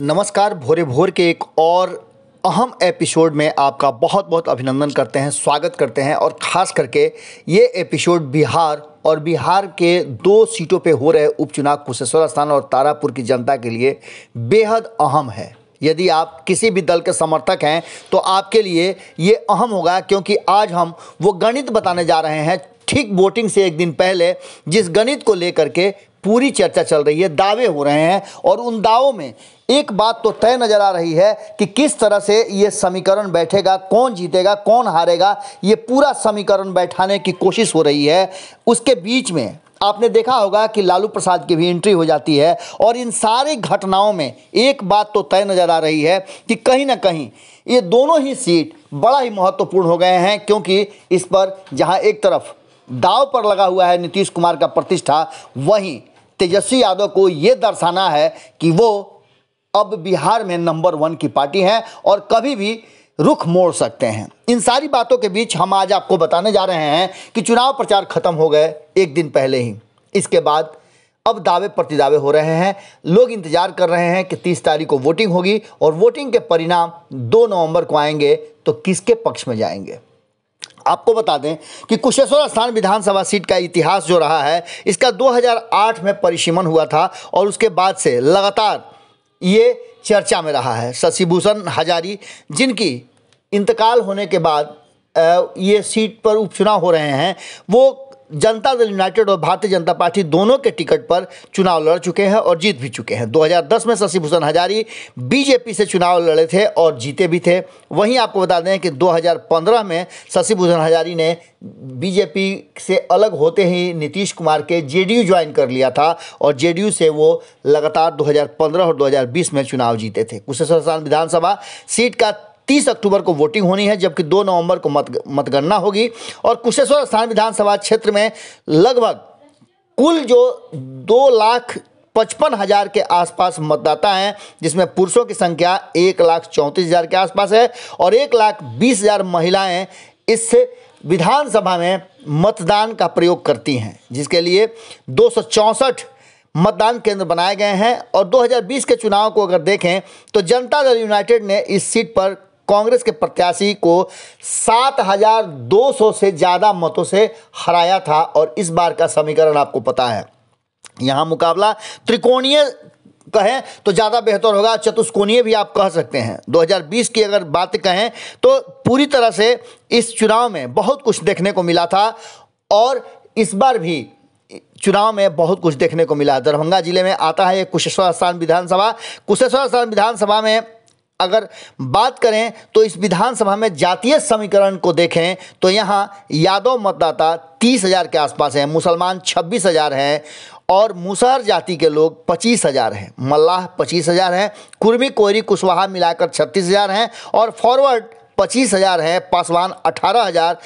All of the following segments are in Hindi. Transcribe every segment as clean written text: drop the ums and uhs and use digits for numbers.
नमस्कार। भोरे भोर के एक और अहम एपिसोड में आपका बहुत बहुत अभिनंदन करते हैं, स्वागत करते हैं। और ख़ास करके ये एपिसोड बिहार और बिहार के 2 सीटों पे हो रहे उपचुनाव कुशेश्वर स्थान और तारापुर की जनता के लिए बेहद अहम है। यदि आप किसी भी दल के समर्थक हैं तो आपके लिए ये अहम होगा, क्योंकि आज हम वो गणित बताने जा रहे हैं ठीक वोटिंग से एक दिन पहले, जिस गणित को लेकर के पूरी चर्चा चल रही है, दावे हो रहे हैं। और उन दावों में एक बात तो तय नज़र आ रही है कि किस तरह से ये समीकरण बैठेगा, कौन जीतेगा कौन हारेगा, ये पूरा समीकरण बैठाने की कोशिश हो रही है। उसके बीच में आपने देखा होगा कि लालू प्रसाद की भी एंट्री हो जाती है। और इन सारी घटनाओं में एक बात तो तय नज़र आ रही है कि कहीं ना कहीं ये दोनों ही सीट बड़ा ही महत्वपूर्ण हो गए हैं, क्योंकि इस पर जहां एक तरफ दाव पर लगा हुआ है नीतीश कुमार का प्रतिष्ठा, वहीं तेजस्वी यादव को ये दर्शाना है कि वो अब बिहार में नंबर 1 की पार्टी है और कभी भी रुख मोड़ सकते हैं। इन सारी बातों के बीच हम आज आपको बताने जा रहे हैं कि चुनाव प्रचार खत्म हो गए एक दिन पहले ही। इसके बाद अब दावे प्रतिदावे हो रहे हैं। लोग इंतजार कर रहे हैं कि 30 तारीख को वोटिंग होगी और वोटिंग के परिणाम 2 नवंबर को आएंगे तो किसके पक्ष में जाएंगे। आपको बता दें कि कुशेश्वर स्थान विधानसभा सीट का इतिहास जो रहा है, इसका 2008 में परिसीमन हुआ था और उसके बाद से लगातार ये चर्चा में रहा है। शशि भूषण हजारी, जिनकी इंतकाल होने के बाद ये सीट पर उपचुनाव हो रहे हैं, वो जनता दल यूनाइटेड और भारतीय जनता पार्टी दोनों के टिकट पर चुनाव लड़ चुके हैं और जीत भी चुके हैं। 2010 में शशि भूषण हजारी बीजेपी से चुनाव लड़े थे और जीते भी थे। वहीं आपको बता दें कि 2015 में शशि भूषण हजारी ने बीजेपी से अलग होते ही नीतीश कुमार के जेडीयू ज्वाइन कर लिया था और जेडीयू से वो लगातार 2015 और 2020 में चुनाव जीते थे। कुशेश्वर स्थान विधानसभा सीट का 30 अक्टूबर को वोटिंग होनी है, जबकि 2 नवंबर को मतगणना होगी। और कुशेश्वर स्थान विधानसभा क्षेत्र में लगभग कुल जो 2,55,000 के आसपास मतदाता हैं, जिसमें पुरुषों की संख्या 1,34,000 के आसपास है और 1,20,000 महिलाएं इस विधानसभा में मतदान का प्रयोग करती हैं, जिसके लिए 264 मतदान केंद्र बनाए गए हैं। और 2020 के चुनाव को अगर देखें तो जनता दल यूनाइटेड ने इस सीट पर कांग्रेस के प्रत्याशी को 7,200 से ज़्यादा मतों से हराया था। और इस बार का समीकरण आपको पता है, यहाँ मुकाबला त्रिकोणीय कहें तो ज़्यादा बेहतर होगा, चतुष्कोणीय भी आप कह सकते हैं। 2020 की अगर बात कहें तो पूरी तरह से इस चुनाव में बहुत कुछ देखने को मिला था और इस बार भी चुनाव में बहुत कुछ देखने को मिला। दरभंगा जिले में आता है कुशेश्वर स्थान विधानसभा। कुशेश्वर स्थान विधानसभा में अगर बात करें तो इस विधानसभा में जातीय समीकरण को देखें तो यहाँ यादव मतदाता 30,000 के आसपास हैं, मुसलमान 26,000 हैं और मुसहर जाति के लोग 25,000 हैं, मल्लाह 25,000 हैं, कुर्मी कोयरी कुशवाहा मिलाकर 36,000 हैं और फॉरवर्ड 25,000 हैं, पासवान 18,000,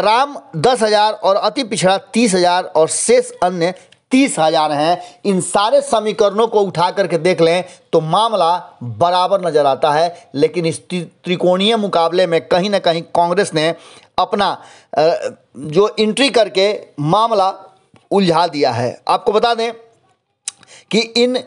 राम 10,000 और अति पिछड़ा 30,000 और शेष अन्य 30,000 हैं। इन सारे समीकरणों को उठा करके देख लें तो मामला बराबर नज़र आता है, लेकिन इस त्रिकोणीय मुकाबले में कहीं ना कहीं कांग्रेस ने अपना जो एंट्री करके मामला उलझा दिया है। आपको बता दें कि इन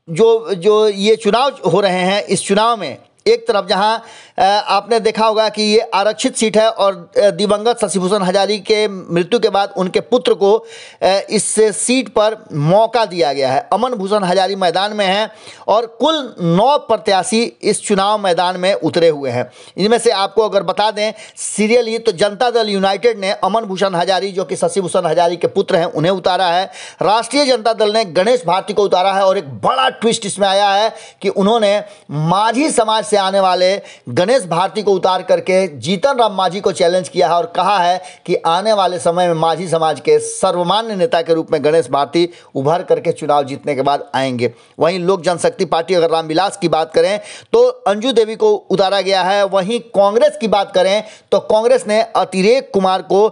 जो ये चुनाव हो रहे हैं, इस चुनाव में एक तरफ जहां आपने देखा होगा कि ये आरक्षित सीट है और दिवंगत शशि भूषण हजारी के मृत्यु के बाद उनके पुत्र को इस सीट पर मौका दिया गया है। अमन भूषण हजारी मैदान में हैं और कुल 9 प्रत्याशी इस चुनाव मैदान में उतरे हुए हैं। इनमें से आपको अगर बता दें सीरियली तो जनता दल यूनाइटेड ने अमन भूषण हजारी, जो कि शशि भूषण हजारी के पुत्र हैं, उन्हें उतारा है। राष्ट्रीय जनता दल ने गणेश भारती को उतारा है और एक बड़ा ट्विस्ट इसमें आया है कि उन्होंने माझी समाज से आने वाले गणेश भारती को उतार करके जीतन राम मांझी को चैलेंज किया है और कहा है कि आने वाले समय में माझी समाज के सर्वमान्य नेता के रूप में गणेश भारती उभर करके चुनाव जीतने के बाद आएंगे। वहीं लोक जनशक्ति पार्टी अगर रामविलास की बात करें तो अंजू देवी को उतारा गया है। वहीं कांग्रेस की बात करें तो कांग्रेस ने अतिरेक कुमार को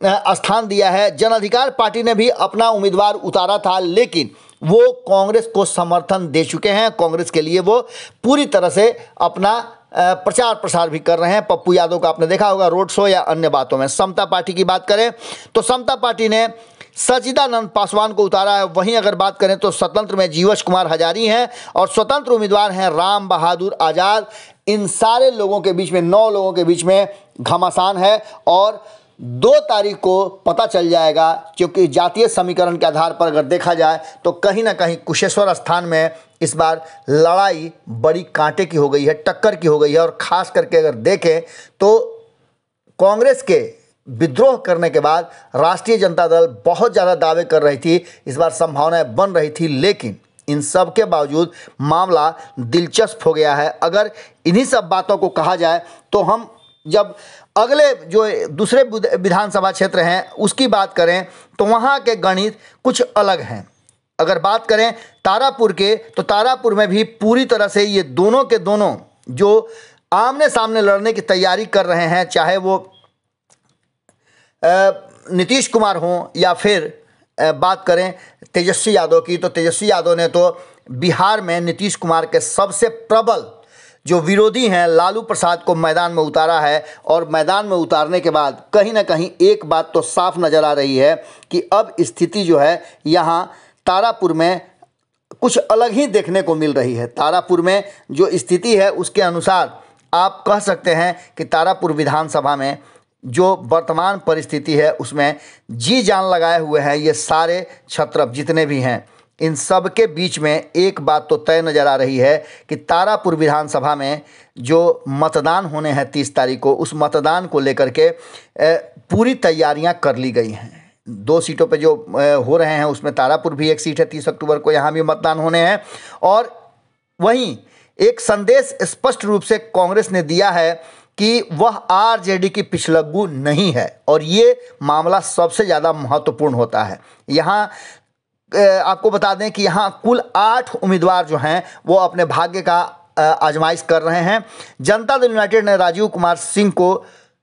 स्थान दिया है। जन अधिकार पार्टी ने भी अपना उम्मीदवार उतारा था, लेकिन वो कांग्रेस को समर्थन दे चुके हैं। कांग्रेस के लिए वो पूरी तरह से अपना प्रचार प्रसार भी कर रहे हैं। पप्पू यादव का आपने देखा होगा रोड शो या अन्य बातों में। समता पार्टी की बात करें तो समता पार्टी ने सच्चिदानंद पासवान को उतारा है। वहीं अगर बात करें तो स्वतंत्र में जीवछ कुमार हजारी हैं और स्वतंत्र उम्मीदवार हैं राम बहादुर आज़ाद। इन सारे लोगों के बीच में 9 लोगों के बीच में घमासान है और 2 तारीख को पता चल जाएगा, क्योंकि जातीय समीकरण के आधार पर अगर देखा जाए तो कहीं ना कहीं कुशेश्वर स्थान में इस बार लड़ाई बड़ी कांटे की हो गई है, टक्कर की हो गई है। और ख़ास करके अगर देखें तो कांग्रेस के विद्रोह करने के बाद राष्ट्रीय जनता दल बहुत ज़्यादा दावे कर रही थी, इस बार संभावनाएं बन रही थी, लेकिन इन सब के बावजूद मामला दिलचस्प हो गया है। अगर इन्हीं सब बातों को कहा जाए तो हम जब अगले जो दूसरे विधानसभा क्षेत्र हैं उसकी बात करें तो वहाँ के गणित कुछ अलग हैं। अगर बात करें तारापुर के, तो तारापुर में भी पूरी तरह से ये दोनों के दोनों जो आमने सामने लड़ने की तैयारी कर रहे हैं, चाहे वो नीतीश कुमार हों या फिर बात करें तेजस्वी यादव की, तो तेजस्वी यादव ने तो बिहार में नीतीश कुमार के सबसे प्रबल जो विरोधी हैं लालू प्रसाद को मैदान में उतारा है। और मैदान में उतारने के बाद कहीं ना कहीं एक बात तो साफ नज़र आ रही है कि अब स्थिति जो है यहाँ तारापुर में कुछ अलग ही देखने को मिल रही है। तारापुर में जो स्थिति है उसके अनुसार आप कह सकते हैं कि तारापुर विधानसभा में जो वर्तमान परिस्थिति है उसमें जी जान लगाए हुए हैं ये सारे क्षत्रप जितने भी हैं। इन सब के बीच में एक बात तो तय नज़र आ रही है कि तारापुर विधानसभा में जो मतदान होने हैं 30 तारीख को, उस मतदान को लेकर के पूरी तैयारियां कर ली गई हैं। 2 सीटों पे जो हो रहे हैं उसमें तारापुर भी एक सीट है, 30 अक्टूबर को यहाँ भी मतदान होने हैं। और वहीं एक संदेश स्पष्ट रूप से कांग्रेस ने दिया है कि वह आरजेडी की पिछलग्गू नहीं है और ये मामला सबसे ज़्यादा महत्वपूर्ण होता है। यहाँ आपको बता दें कि यहाँ कुल 8 उम्मीदवार जो हैं वो अपने भाग्य का आजमाइश कर रहे हैं। जनता दल यूनाइटेड ने राजीव कुमार सिंह को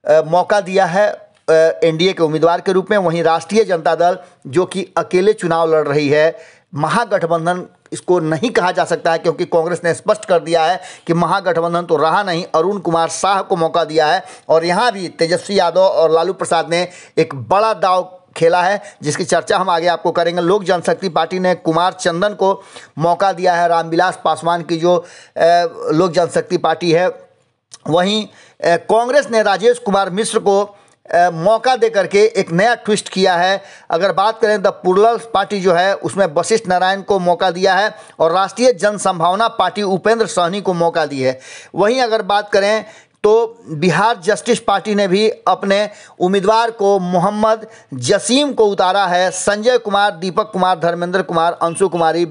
मौका दिया है एनडीए के उम्मीदवार के रूप में। वहीं राष्ट्रीय जनता दल जो कि अकेले चुनाव लड़ रही है, महागठबंधन इसको नहीं कहा जा सकता है क्योंकि कांग्रेस ने स्पष्ट कर दिया है कि महागठबंधन तो रहा नहीं, अरुण कुमार साह को मौका दिया है। और यहाँ भी तेजस्वी यादव और लालू प्रसाद ने एक बड़ा दांव खेला है जिसकी चर्चा हम आगे आपको करेंगे। लोक जनशक्ति पार्टी ने कुमार चंदन को मौका दिया है, रामविलास पासवान की जो लोक जनशक्ति पार्टी है। वहीं कांग्रेस ने राजेश कुमार मिश्र को मौका दे करके एक नया ट्विस्ट किया है। अगर बात करें द पुरल्स पार्टी जो है उसमें वशिष्ठ नारायण को मौका दिया है और राष्ट्रीय जन संभावना पार्टी उपेंद्र सहनी को मौका दी है। वहीं अगर बात करें तो बिहार जस्टिस पार्टी ने भी अपने उम्मीदवार को मोहम्मद जसीम को उतारा है। संजय कुमार, दीपक कुमार, धर्मेंद्र कुमार, अंशु कुमारी,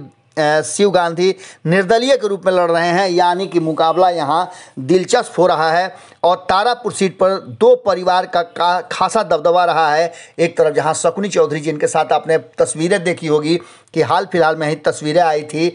शिव गांधी निर्दलीय के रूप में लड़ रहे हैं, यानी कि मुकाबला यहाँ दिलचस्प हो रहा है। और तारापुर सीट पर 2 परिवार का खासा दबदबा रहा है। एक तरफ जहाँ शकुनी चौधरी जिनके साथ आपने तस्वीरें देखी होगी कि हाल फिलहाल में ही तस्वीरें आई थी,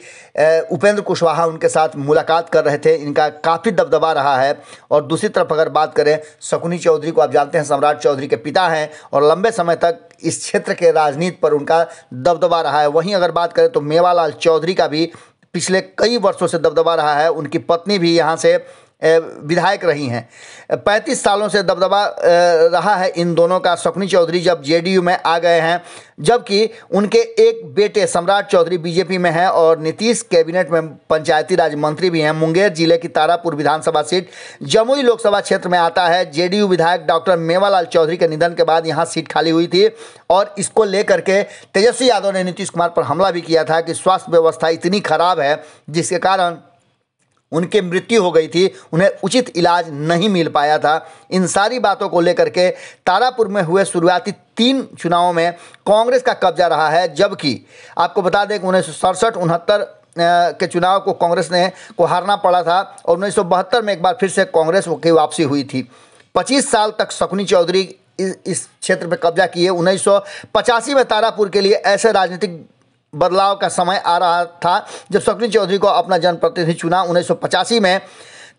उपेंद्र कुशवाहा उनके साथ मुलाकात कर रहे थे, इनका काफ़ी दबदबा रहा है। और दूसरी तरफ अगर बात करें शकुनी चौधरी को आप जानते हैं सम्राट चौधरी के पिता हैं और लंबे समय तक इस क्षेत्र के राजनीति पर उनका दबदबा रहा है। वहीं अगर बात करें तो मेवालाल चौधरी का भी पिछले कई वर्षों से दबदबा रहा है, उनकी पत्नी भी यहाँ से विधायक रही हैं। 35 सालों से दबदबा रहा है इन दोनों का। शकुनी चौधरी जब जेडीयू में आ गए हैं, जबकि उनके एक बेटे सम्राट चौधरी बीजेपी में हैं और नीतीश कैबिनेट में पंचायती राज मंत्री भी हैं। मुंगेर जिले की तारापुर विधानसभा सीट जमुई लोकसभा क्षेत्र में आता है। जेडीयू विधायक डॉक्टर मेवालाल चौधरी के निधन के बाद यहाँ सीट खाली हुई थी और इसको लेकर के तेजस्वी यादव ने नीतीश कुमार पर हमला भी किया था कि स्वास्थ्य व्यवस्था इतनी खराब है जिसके कारण उनकी मृत्यु हो गई थी, उन्हें उचित इलाज नहीं मिल पाया था। इन सारी बातों को लेकर के तारापुर में हुए शुरुआती 3 चुनावों में कांग्रेस का कब्जा रहा है, जबकि आपको बता दें कि 1967-69 के चुनाव को कांग्रेस को हारना पड़ा था और 1972 में एक बार फिर से कांग्रेस की वापसी हुई थी। 25 साल तक शकुनी चौधरी इस क्षेत्र पर कब्जा किए। 1985 में तारापुर के लिए ऐसे राजनीतिक बदलाव का समय आ रहा था जब शकुनी चौधरी को अपना जनप्रतिनिधि चुना। 1985 में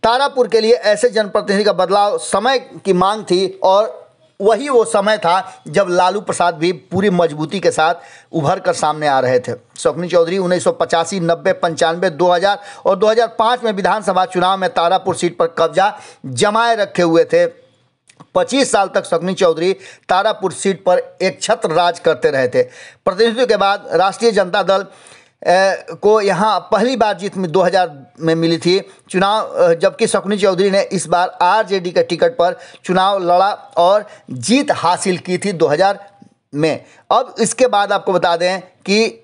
तारापुर के लिए ऐसे जनप्रतिनिधि का बदलाव समय की मांग थी और वही वो समय था जब लालू प्रसाद भी पूरी मजबूती के साथ उभर कर सामने आ रहे थे। शकुनी चौधरी 1985, 90, 95, 2000 और 2005 में विधानसभा चुनाव में तारापुर सीट पर कब्जा जमाए रखे हुए थे। 25 साल तक शकुनी चौधरी तारापुर सीट पर एक छत्र राज करते रहे थे। प्रतिनिधित्व के बाद राष्ट्रीय जनता दल को यहाँ पहली बार जीत 2000 में मिली थी चुनाव, जबकि शकुनी चौधरी ने इस बार आरजेडी के टिकट पर चुनाव लड़ा और जीत हासिल की थी 2000 में। अब इसके बाद आपको बता दें कि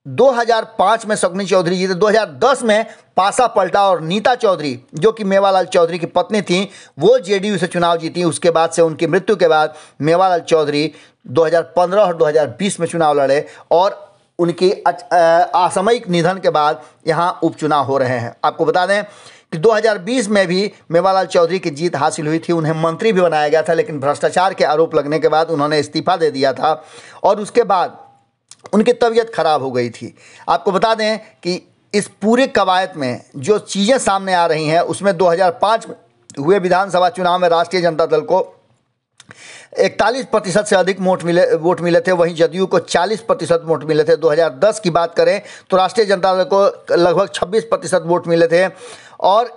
2005 में शकुनी चौधरी जीते, 2010 में पासा पलटा और नीता चौधरी जो कि मेवालाल चौधरी की पत्नी थी वो जेडीयू से चुनाव जीती। उसके बाद से उनकी मृत्यु के बाद मेवालाल चौधरी 2015 और 2020 में चुनाव लड़े और उनकी असामयिक निधन के बाद यहाँ उपचुनाव हो रहे हैं। आपको बता दें कि 2020 में भी मेवालाल चौधरी की जीत हासिल हुई थी, उन्हें मंत्री भी बनाया गया था, लेकिन भ्रष्टाचार के आरोप लगने के बाद उन्होंने इस्तीफा दे दिया था और उसके बाद उनकी तबीयत खराब हो गई थी। आपको बता दें कि इस पूरे कवायद में जो चीज़ें सामने आ रही हैं उसमें 2005 में हुए विधानसभा चुनाव में राष्ट्रीय जनता दल को 41% से अधिक वोट मिले थे, वहीं जदयू को 40% वोट मिले थे। 2010 की बात करें तो राष्ट्रीय जनता दल को लगभग 26% वोट मिले थे और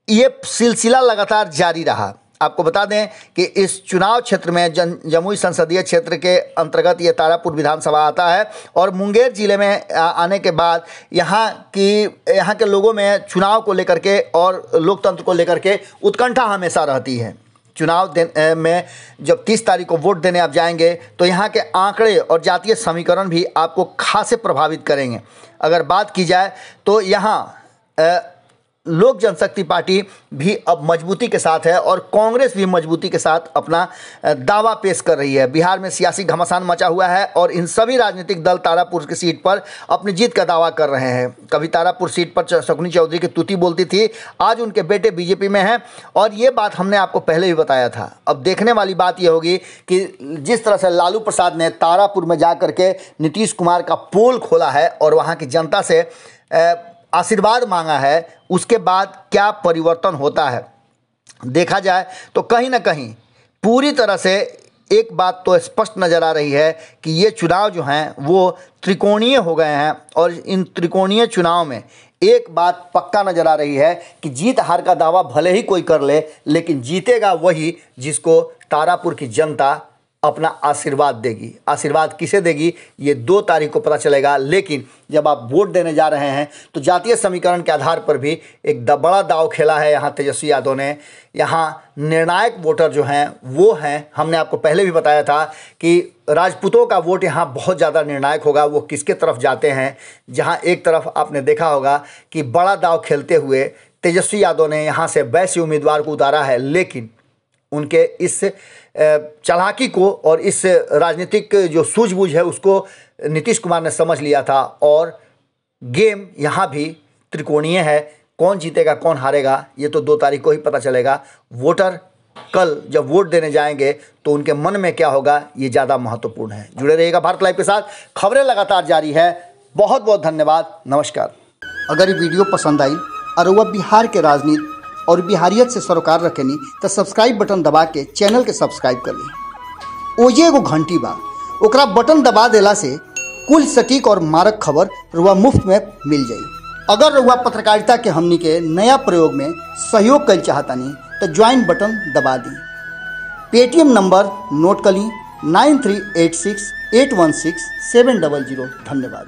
ये सिलसिला लगातार जारी रहा। आपको बता दें कि इस चुनाव क्षेत्र में जमुई संसदीय क्षेत्र के अंतर्गत ये तारापुर विधानसभा आता है और मुंगेर जिले में आने के बाद यहाँ के लोगों में चुनाव को लेकर के और लोकतंत्र को लेकर के उत्कंठा हमेशा रहती है। चुनाव में जब 30 तारीख को वोट देने आप जाएंगे तो यहाँ के आंकड़े और जातीय समीकरण भी आपको खासे प्रभावित करेंगे। अगर बात की जाए तो यहाँ लोक जनशक्ति पार्टी भी अब मजबूती के साथ है और कांग्रेस भी मजबूती के साथ अपना दावा पेश कर रही है। बिहार में सियासी घमासान मचा हुआ है और इन सभी राजनीतिक दल तारापुर की सीट पर अपनी जीत का दावा कर रहे हैं। कभी तारापुर सीट पर शकुनी चौधरी की तूती बोलती थी, आज उनके बेटे बीजेपी में हैं और ये बात हमने आपको पहले भी बताया था। अब देखने वाली बात यह होगी कि जिस तरह से लालू प्रसाद ने तारापुर में जा करके नीतीश कुमार का पोल खोला है और वहाँ की जनता से आशीर्वाद मांगा है, उसके बाद क्या परिवर्तन होता है। देखा जाए तो कहीं ना कहीं पूरी तरह से एक बात तो स्पष्ट नज़र आ रही है कि ये चुनाव जो हैं वो त्रिकोणीय हो गए हैं और इन त्रिकोणीय चुनाव में एक बात पक्का नज़र आ रही है कि जीत हार का दावा भले ही कोई कर ले, लेकिन जीतेगा वही जिसको तारापुर की जनता अपना आशीर्वाद देगी। आशीर्वाद किसे देगी ये 2 तारीख को पता चलेगा, लेकिन जब आप वोट देने जा रहे हैं तो जातीय समीकरण के आधार पर भी एक बड़ा दाव खेला है यहाँ तेजस्वी यादव ने। यहाँ निर्णायक वोटर जो हैं वो हैं, हमने आपको पहले भी बताया था कि राजपूतों का वोट यहाँ बहुत ज़्यादा निर्णायक होगा, वो किसके तरफ जाते हैं। जहाँ एक तरफ आपने देखा होगा कि बड़ा दाव खेलते हुए तेजस्वी यादव ने यहाँ से वैश्य उम्मीदवार को उतारा है, लेकिन उनके इस चालाकी को और इस राजनीतिक जो सूझबूझ है उसको नीतीश कुमार ने समझ लिया था और गेम यहाँ भी त्रिकोणीय है। कौन जीतेगा कौन हारेगा ये तो 2 तारीख को ही पता चलेगा। वोटर कल जब वोट देने जाएंगे तो उनके मन में क्या होगा ये ज़्यादा महत्वपूर्ण है। जुड़े रहिएगा भारत लाइव के साथ, खबरें लगातार जारी है। बहुत बहुत धन्यवाद, नमस्कार। अगर ये वीडियो पसंद आई और वह बिहार के राजनीति और बिहारियत से सरोकार रखेनी तो सब्सक्राइब बटन दबा के चैनल के सब्सक्राइब कर ली। ओजे एगो घंटी बा, ओकरा बटन दबा देला से कुल सटीक और मारक खबर रुआ मुफ्त में मिल जाई। अगर रुआ पत्रकारिता के हमनी के नया प्रयोग में सहयोग कर चाहतानी तो ज्वाइन बटन दबा दी। पेटीएम नंबर नोट कर ली 9386816700। धन्यवाद।